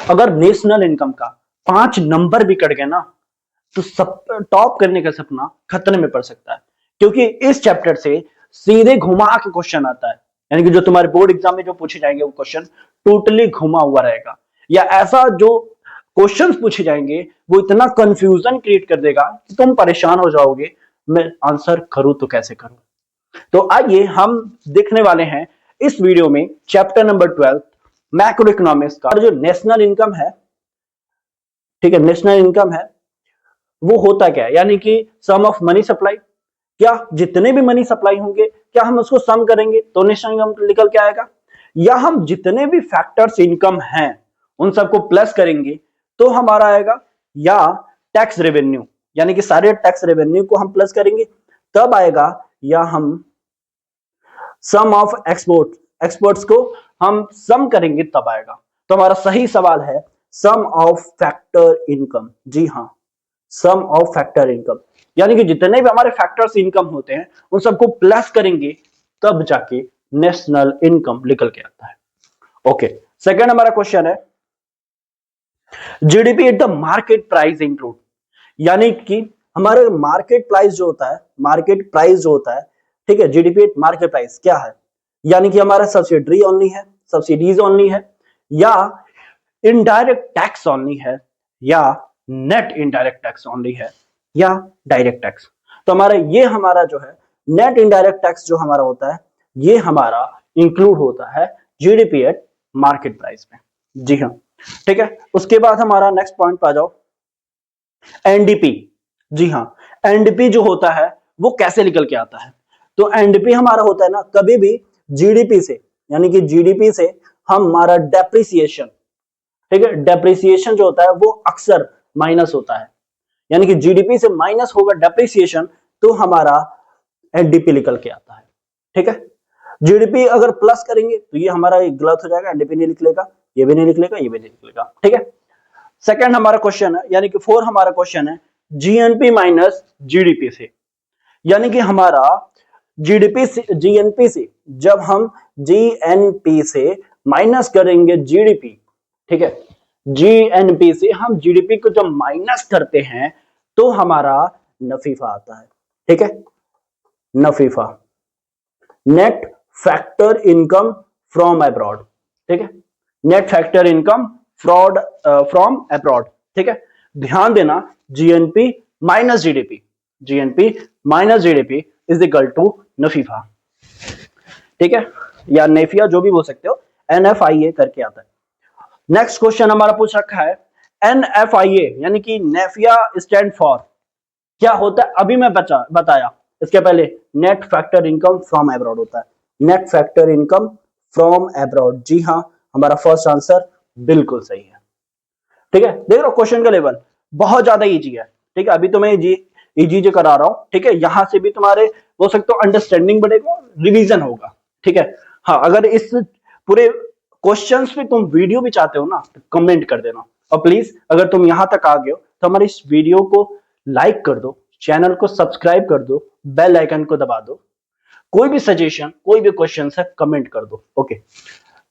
अगर national income का 5 number भी कट गए ना तो सब टॉप करने का सपना खतरे में पड़ सकता है, क्योंकि इस चैप्टर से सीधे घुमा के क्वेश्चन आता है। यानी कि जो तुम्हारे बोर्ड एग्जाम में जो पूछे जाएंगे वो क्वेश्चन टोटली घुमा हुआ रहेगा, या ऐसा जो क्वेश्चंस पूछे जाएंगे वो इतना कंफ्यूजन क्रिएट कर देगा कि तुम परेशान हो जाओगे, मैं आंसर करूं तो कैसे करूं। तो आइए हम देखने वाले हैं इस वीडियो में चैप्टर नंबर 12 मैक्रो इकोनॉमिक्स का जो नेशनल इनकम है। ठीक है, नेशनल इनकम है वो होता क्या है, यानी कि सम ऑफ मनी सप्लाई। क्या जितने भी मनी सप्लाई होंगे क्या हम उसको सम करेंगे तो नेशनल इनकम निकल के आएगा, या हम जितने भी फैक्टर्स इनकम हैं उन सबको प्लस करेंगे तो हमारा आएगा, या टैक्स रेवेन्यू यानी कि सारे टैक्स रेवेन्यू को हम प्लस करेंगे तब आएगा, या हम सम ऑफ एक्सपोर्ट्स को हम सम करेंगे तब आएगा। तो हमारा सही सवाल है सम ऑफ फैक्टर इनकम। जी हाँ, सम ऑफ फैक्टर इनकम, यानी कि जितने भी हमारे फैक्टर्स इनकम होते हैं उन सबको प्लस करेंगे तब जाके नेशनल इनकम निकल के आता है। ओके, सेकंड हमारा क्वेश्चन है GDP at the market price include, यानी कि हमारे मार्केट प्राइस जो होता है, मार्केट प्राइस जो होता है, ठीक है, जीडीपी एट मार्केट प्राइस क्या है, यानी कि हमारा सब्सिडी ओनली है, सब्सिडीज ओनली है, या इनडायरेक्ट टैक्स ओनली है, या नेट इनडायरेक्ट टैक्स ओनली है, या डायरेक्ट टैक्स। तो हमारा जो है नेट इनडायरेक्ट टैक्स जो हमारा होता है ये हमारा इंक्लूड होता है जीडीपी एट मार्केट प्राइस में। जी हाँ, ठीक है। उसके बाद हमारा नेक्स्ट पॉइंट पे आ जाओ, एनडीपी। जी हाँ, एनडीपी जो होता है वो कैसे निकल के आता है, तो एनडीपी हमारा होता है ना, कभी भी जीडीपी से, यानी कि जीडीपी से हमारा डेप्रिसिएशन, ठीक है, डेप्रिसिएशन जो होता है वो अक्सर माइनस होता है, यानी कि जीडीपी से माइनस होगा डेप्रिसिएशन तो हमारा एनडीपी निकल के आता है। ठीक है, जीडीपी अगर प्लस करेंगे तो ये हमारा गलत हो जाएगा, एनडीपी नहीं निकलेगा, ये भी नहीं निकलेगा, ये भी नहीं निकलेगा। ठीक है, सेकंड हमारा क्वेश्चन है, यानी कि 4 हमारा क्वेश्चन है जीएनपी माइनस जीडीपी से, यानी कि हमारा जीडीपी से, जीएनपी से जब हम जीएनपी से माइनस करेंगे जीडीपी, ठीक है, जीएनपी से हम जीडीपी को जब माइनस करते हैं तो हमारा नफीफा आता है। ठीक है, NFIFA, net factor income from abroad. ठीक है, net factor income from abroad. ठीक है, ध्यान देना, GNP minus GDP, GNP minus GDP is equal to NFIFA. ठीक है, या नेफिया जो भी बोल सकते हो, एनएफआईए करके आता है। नेक्स्ट क्वेश्चन हमारा पूछ रखा है एनएफआईए, यानी कि नेफिया स्टैंड फॉर क्या होता है, अभी मैं बताया इसके पहले net factor income from abroad होता है, net factor income from abroad. जी हाँ, हमारा फर्स्ट आंसर बिल्कुल सही है। ठीक है, देख लो क्वेश्चन का लेवल बहुत ज्यादा इजी है। ठीक है, अभी तो मैं इजी जो करा रहा हूं, ठीक है, यहां से भी तुम्हारे हो सकते हो अंडरस्टैंडिंग बढ़ेगा, रिवीजन होगा। ठीक है, हाँ, अगर इस पूरे क्वेश्चंस पे तुम वीडियो भी चाहते हो ना तो कमेंट कर देना, और प्लीज अगर तुम यहां तक आ गए हो तो हमारे इस वीडियो को लाइक कर दो, चैनल को सब्सक्राइब कर दो, बेल आइकन को दबा दो, कोई भी सजेशन, कोई भी क्वेश्चन है कमेंट कर दो। ओके,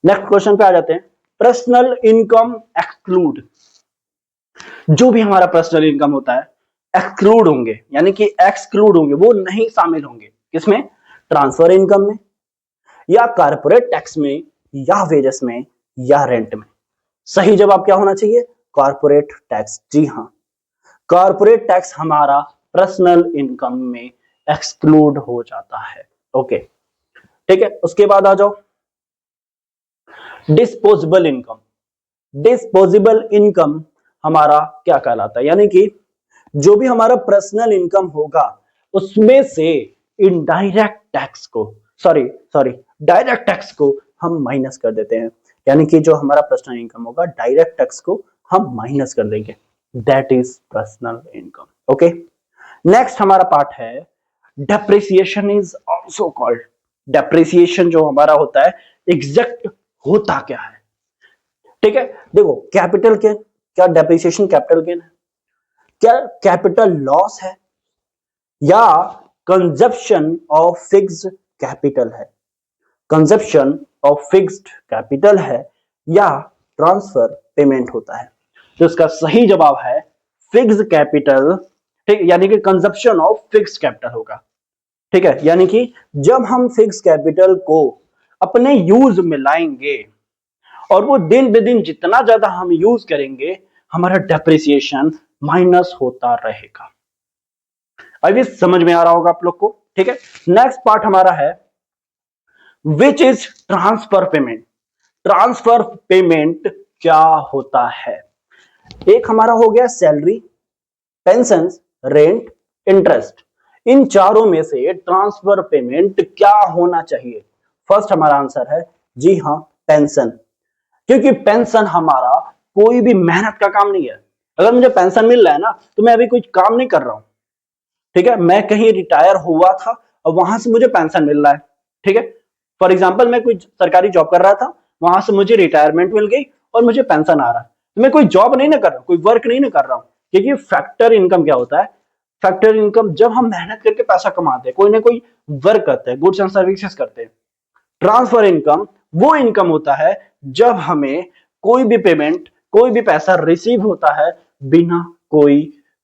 नेक्स्ट क्वेश्चन पे आ जाते हैं, पर्सनल इनकम एक्सक्लूड। जो भी हमारा पर्सनल इनकम होता है एक्सक्लूड होंगे, यानी कि एक्सक्लूड होंगे, वो नहीं शामिल होंगे किसमें, ट्रांसफर इनकम में, या कारपोरेट टैक्स में, या वेजेस में, या रेंट में। सही जवाब क्या होना चाहिए, कॉर्पोरेट टैक्स। जी हाँ, कॉर्पोरेट टैक्स हमारा पर्सनल इनकम में एक्सक्लूड हो जाता है। ओके, ठीक है, उसके बाद आ जाओ डिस्पोजेबल इनकम। डिस्पोजेबल इनकम हमारा क्या कहलाता है, यानी कि जो भी हमारा पर्सनल इनकम होगा उसमें से इनडायरेक्ट टैक्स को, सॉरी डायरेक्ट टैक्स को हम माइनस कर देते हैं, यानी कि जो हमारा पर्सनल इनकम होगा डायरेक्ट टैक्स को हम माइनस कर देंगे, that is personal income. Okay, next हमारा पार्ट है depreciation is also called. Depreciation जो हमारा होता है एग्जैक्ट होता क्या है। ठीक है, देखो कैपिटल गेन, क्या डेप्रिसिएशन कैपिटल गेन है, क्या कैपिटल लॉस है, या कंजप्शन ऑफ फिक्स्ड कैपिटल है, कंजप्शन ऑफ फिक्स्ड कैपिटल है, या ट्रांसफर पेमेंट होता है। तो इसका सही जवाब है फिक्स कैपिटल, ठीक, यानी कि कंजप्शन ऑफ फिक्स कैपिटल होगा। ठीक है, यानी कि जब हम फिक्स कैपिटल को अपने यूज में लाएंगे और वो दिन ब दिन जितना ज्यादा हम यूज करेंगे, हमारा डेप्रिसिएशन माइनस होता रहेगा। अभी समझ में आ रहा होगा आप लोग को। ठीक है, नेक्स्ट पार्ट हमारा है which is transfer payment. Transfer payment क्या होता है? एक हमारा हो गया सैलरी, पेंशन, रेंट, इंटरेस्ट। इन चारों में से ट्रांसफर पेमेंट क्या होना चाहिए? फर्स्ट हमारा आंसर है जी हाँ, पेंशन। क्योंकि पेंशन हमारा कोई भी मेहनत का काम नहीं है। अगर मुझे पेंशन मिल रहा है ना, तो मैं अभी कुछ काम नहीं कर रहा हूं। ठीक है, मैं कहीं रिटायर हुआ था और वहां से मुझे पेंशन मिल रहा है। ठीक है, फॉर एग्जाम्पल मैं कोई सरकारी जॉब कर रहा था, वहां से मुझे रिटायरमेंट मिल गई और मुझे पेंशन आ रहा है। तो मैं कोई जॉब नहीं ना कर रहा हूं, कोई वर्क नहीं ना कर रहा हूं। क्योंकि फैक्टर इनकम क्या होता है? फैक्टर इनकम जब हम मेहनत करके पैसा कमाते हैं, कोई ना कोई वर्क करते हैं, गुड्स एंड सर्विसेज करते हैं। ट्रांसफर इनकम वो इनकम होता है जब हमें कोई भी पेमेंट, कोई भी पैसा रिसीव होता है बिना कोई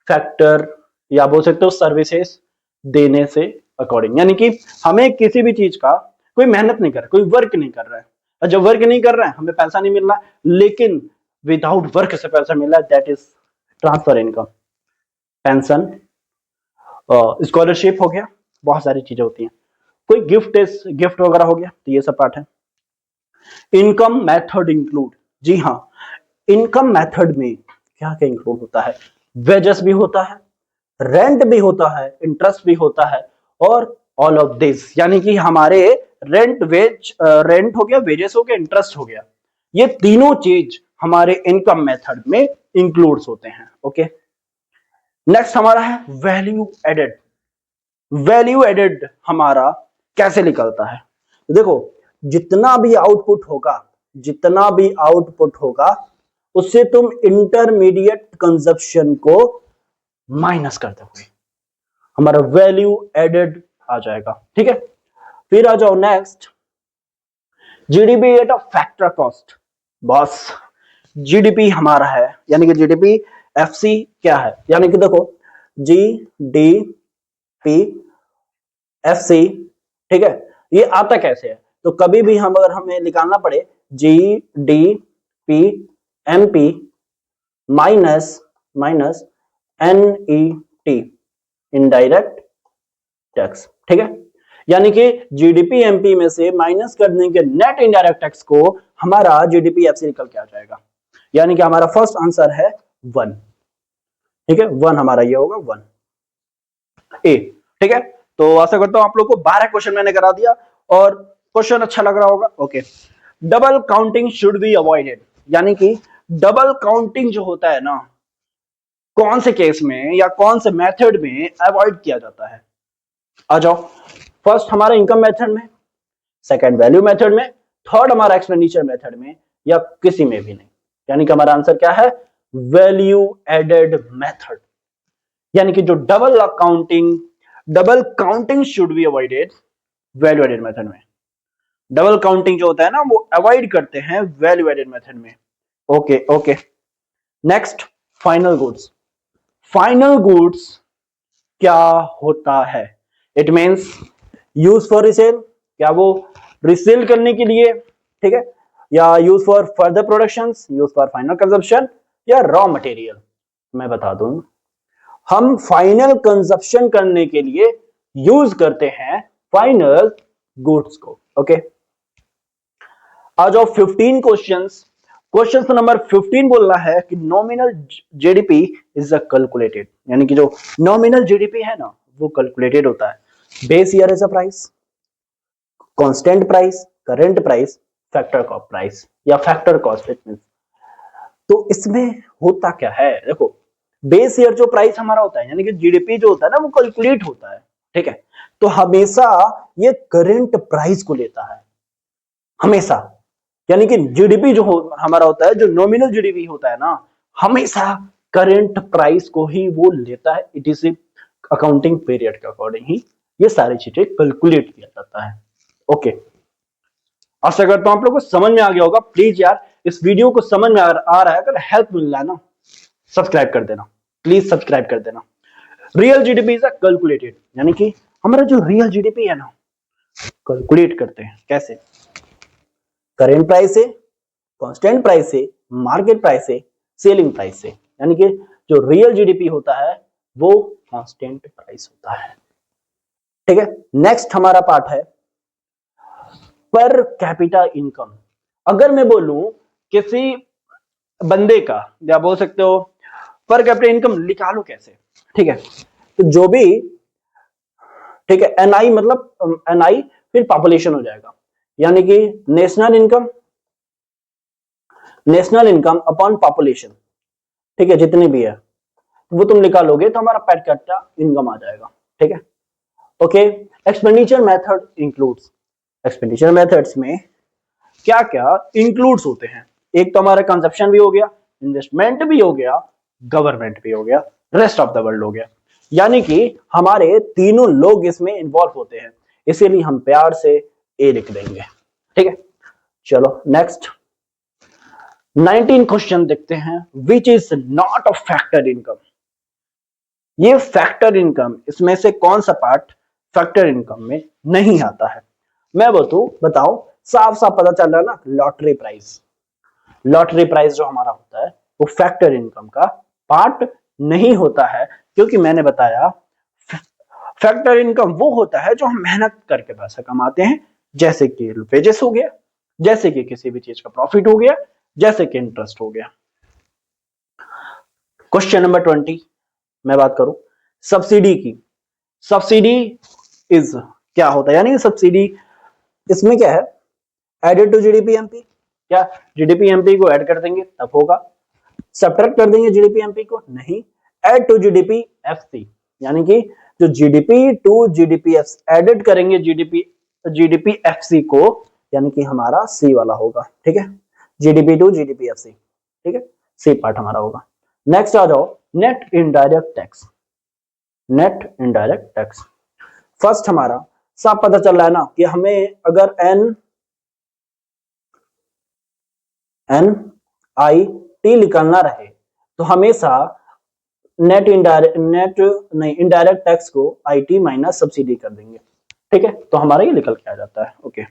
फैक्टर या बोल सकते हो सर्विसेज देने से अकॉर्डिंग। यानी कि हमें किसी भी चीज का कोई मेहनत नहीं कर रहा, कोई वर्क नहीं कर रहा है, और जब वर्क नहीं कर रहा है हमें पैसा नहीं मिल रहा, लेकिन विदाउट वर्क से पैसा मिल रहा है, that is transfer income. Pension, scholarship हो गया, बहुत सारी चीजें होती हैं, कोई गिफ्ट वगैरह हो गया, तो ये सब पार्ट है। इनकम मेथड इंक्लूड, जी हाँ, इनकम मेथड में क्या क्या इंक्लूड होता है? वेजेस भी होता है, रेंट भी होता है, इंटरेस्ट भी होता है, और ऑल ऑफ दिस, यानी कि हमारे रेंट हो गया, वेजेस हो गया, इंटरेस्ट हो गया, ये तीनों चीज हमारे इनकम मेथड में इंक्लूड्स होते हैं। ओके, नेक्स्ट हमारा है वैल्यू एडेड। वैल्यू एडेड हमारा कैसे निकलता है? देखो, जितना भी आउटपुट होगा, जितना भी आउटपुट होगा, उससे तुम इंटरमीडिएट कंजप्शन को माइनस कर दोगे, हमारा वैल्यू एडेड आ जाएगा। ठीक है, फिर आ जाओ next, GDP at a factor cost. Boss, GDP हमारा है, यानी कि जीडीपी एफसी क्या है? यानी कि देखो, जीडीपी एफसी, ठीक है, ये आता कैसे है? तो कभी भी हम अगर हमें निकालना पड़े GDP MP minus minus NET, indirect tax. ठीक है, यानी कि जीडीपी एमपी में से माइनस करने के नेट इनडायरेक्ट टैक्स को हमारा जीडीपी एफसी निकल के आ जाएगा। यानी कि हमारा फर्स्ट आंसर है 1। ठीक है, 1 हमारा ये होगा, 1 ए। ठीक है, तो आशा करता हूं आप लोग को 12 क्वेश्चन मैंने करा दिया और क्वेश्चन अच्छा लग रहा होगा। Okay, double counting should be avoided, यानी कि डबल काउंटिंग जो होता है ना, कौन से केस में या कौन से मेथड में अवॉइड किया जाता है? आ जाओ, फर्स्ट हमारा इनकम मेथड में, सेकंड वैल्यू मेथड में, थर्ड हमारा एक्सपेंडिचर मेथड में, या किसी में भी नहीं। यानी कि हमारा आंसर क्या है? Value added method. यानी कि जो double counting should be avoided value added method में। डबल काउंटिंग जो होता है ना, वो अवॉइड करते हैं वैल्यू एडेड मेथड में। Okay okay, next, final goods. Final goods क्या होता है? It means use for resale, क्या वो रिसेल करने के लिए, ठीक है, या use for further production, use for final consumption, या रॉ मटेरियल। मैं बता दूं, हम फाइनल कंजप्शन करने के लिए यूज करते हैं फाइनल गुड्स को। ओके, आ जाओ 15 क्वेश्चंस। क्वेश्चन नंबर 15 बोल रहा है कि nominal GDP is a calculated, यानी कि जो नॉमिनल जीडीपी है ना, वो कैलकुलेटेड होता है base year as a price, constant price, current price, factor cost price या फैक्टर कॉस्ट। इट मींस, तो इसमें होता क्या है? देखो, बेस ईयर जो प्राइस हमारा होता है, यानी कि जीडीपी जो होता है ना, वो कैलकुलेट होता है। ठीक है, तो हमेशा ये करंट प्राइस को लेता है, हमेशा। यानी कि जीडीपी जो हमारा होता है, जो नॉमिनल जीडीपी होता है ना, हमेशा करंट प्राइस को ही वो लेता है। इट इज अकाउंटिंग पीरियड के अकॉर्डिंग ही ये सारी चीजें कैलकुलेट किया जाता है। ओके, आशा करता हूं आप लोगों को समझ में आ गया होगा। प्लीज यार इस वीडियो को समझ में आ रहा है, अगर हेल्प मिल रहा है ना, सब्सक्राइब कर देना, प्लीज सब्सक्राइब कर देना। रियल जीडीपी इज कैलकुलेटेड, यानी कि हमारा जो रियल जीडीपी है ना, कैलकुलेट करते हैं कैसे, करेंट प्राइस से, कांस्टेंट प्राइस से, मार्केट प्राइस से, सेलिंग प्राइस से, यानी कि जो रियल जीडीपी होता है वो कांस्टेंट प्राइस होता है। ठीक है, नेक्स्ट हमारा पार्ट है पर कैपिटा इनकम। अगर मैं बोलूं किसी बंदे का, या बोल सकते हो पर कैपिटा इनकम निकालो कैसे, ठीक है, तो जो भी, ठीक है, एनआई मतलब एनआई फिर पॉपुलेशन हो जाएगा, यानी कि नेशनल इनकम अपॉन पॉपुलेशन, ठीक है, जितने भी है वो तुम निकालोगे तो हमारा पर कैपिटा इनकम आ जाएगा। ठीक है, okay. Expenditure method includes, expenditure methods में क्या क्या इंक्लूड्स होते हैं, एक तो हमारा कंजप्शन भी हो गया, इन्वेस्टमेंट भी हो गया, गवर्नमेंट भी हो गया, रेस्ट ऑफ द वर्ल्ड हो गया, यानी कि हमारे तीनों लोग इसमें इन्वॉल्व होते हैं, इसीलिए हम प्यार से ए लिख देंगे। ठीक है, चलो नेक्स्ट 19 क्वेश्चन देखते हैं। Which is not a factor income, ये फैक्टर इनकम, इसमें से कौन सा पार्ट फैक्टर इनकम में नहीं आता है? मैं बताओ, साफ साफ पता चल रहा है ना, लॉटरी प्राइस, लॉटरी प्राइस जो हमारा होता है वो फैक्टर इनकम का पार्ट नहीं होता है, क्योंकि मैंने बताया फैक्टर इनकम वो होता है जो हम मेहनत करके पैसा कमाते हैं, जैसे कि वेजेस हो गया, जैसे कि किसी भी चीज का प्रॉफिट हो गया, जैसे कि इंटरेस्ट हो गया। क्वेश्चन नंबर 20 मैं बात करूं सब्सिडी की। सब्सिडी इज क्या होता है, यानी सब्सिडी इसमें क्या है, एडेड टू जीडीपी एमपी, क्या जीडीपी एमपी को ऐड कर देंगे तब होगा, सब्ट्रैक्ट कर देंगे जीडीपी एमपी को नहीं, ऐड टू जीडीपी एफसी, यानी कि जो जीडीपी टू जीडीपी एडेड करेंगे जीडीपी एफसी को, यानी कि हमारा सी वाला होगा। ठीक है, जीडीपी टू जीडीपी एफसी, ठीक है, सी पार्ट हमारा होगा। नेक्स्ट आ जाओ net indirect tax. Net indirect tax first हमारा सब पता चल रहा है ना कि हमें अगर एन आई टी निकालना रहे तो हमेशा इनडायरेक्ट टैक्स को आईटी माइनस सब्सिडी कर देंगे। ठीक है, तो हमारा ये निकल के आ जाता है। ओके,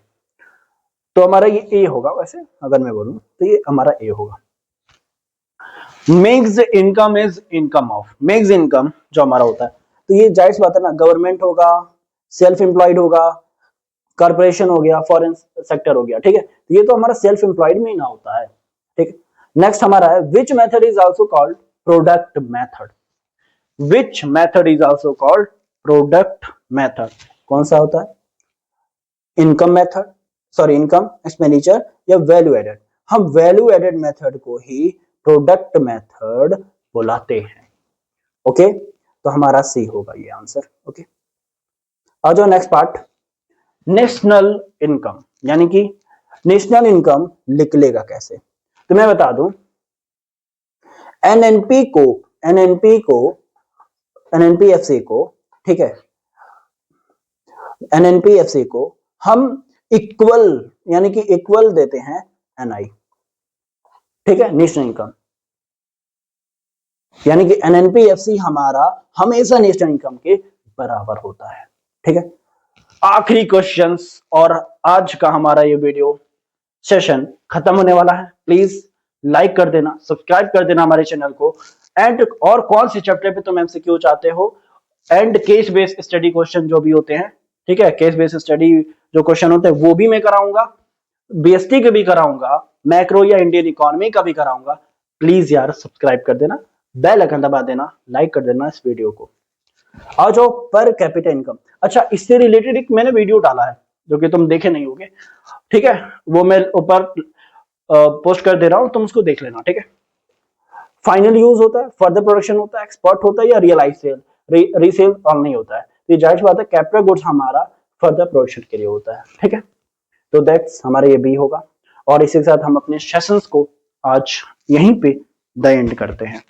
तो हमारा ये ए होगा, वैसे अगर मैं बोलूं तो ये हमारा ए होगा। Makes income is income of, makes income जो हमारा होता है, तो ये जाहिर सी बात है ना, गवर्नमेंट होगा, सेल्फ एम्प्लॉयड होगा, कॉर्पोरेशन हो गया, फॉरेन सेक्टर हो गया। ठीक है, तो ये तो हमारा सेल्फ एम्प्लॉयड में ही ना होता है। ठीक है, नेक्स्ट हमारा है which method is also called product method. Which method is also called product method, कौन सा होता है, income method, sorry income, expenditure या वैल्यू एडेड। हम वैल्यू एडेड मेथड को ही प्रोडक्ट मेथड बुलाते हैं। ओके, तो हमारा सी होगा ये आंसर। ओके, आ जाओ नेक्स्ट पार्ट, नेशनल इनकम, यानी कि नेशनल इनकम निकलेगा कैसे, तो मैं बता दूं, एनएनपीएफसी को, ठीक है, एनएनपीएफसी को हम इक्वल, यानी कि इक्वल देते हैं एनआई। ठीक है, नेशनल इनकम, यानी कि एनएनपीएफसी हमारा हमेशा नेशनल इनकम के बराबर होता है। ठीक है, आखिरी क्वेश्चंस और आज का हमारा ये वीडियो सेशन खत्म होने वाला है। प्लीज लाइक कर देना, सब्सक्राइब कर देना हमारे चैनल को, एंड और कौन से चैप्टर पे तुम एमसीक्यू चाहते हो, and case based study question जो भी होते हैं, ठीक है, केस बेस्ड स्टडी जो क्वेश्चन होते हैं वो भी मैं कराऊंगा, बीएसटी के भी कराऊंगा, मैक्रो या इंडियन इकोनॉमी का भी कराऊंगा। प्लीज यार सब्सक्राइब कर देना, बेल आइकन दबा देना, लाइक कर देना इस वीडियो को। आ जाओ पर कैपिटा इनकम। अच्छा, इससे रिलेटेड एक मैंने वीडियो डाला है जो कि तुम देखे नहीं होगे, ठीक है, वो मैं ऊपर पोस्ट कर दे रहा हूं, तुम उसको देख लेना। ठीक है, फाइनल यूज होता है, फर्दर प्रोडक्शन होता है, एक्सपोर्ट होता है या रियलाइज सेल, रीसेल ऑन नहीं होता है। तो ये जाहिर बात है कैपिटल गुड्स हमारा फर्दर प्रोडक्शन के लिए होता है। ठीक है, तो दैट्स हमारा ये बी होगा, और इसी के साथ हम अपने सेशंस को आज यहीं पे द एंड करते हैं।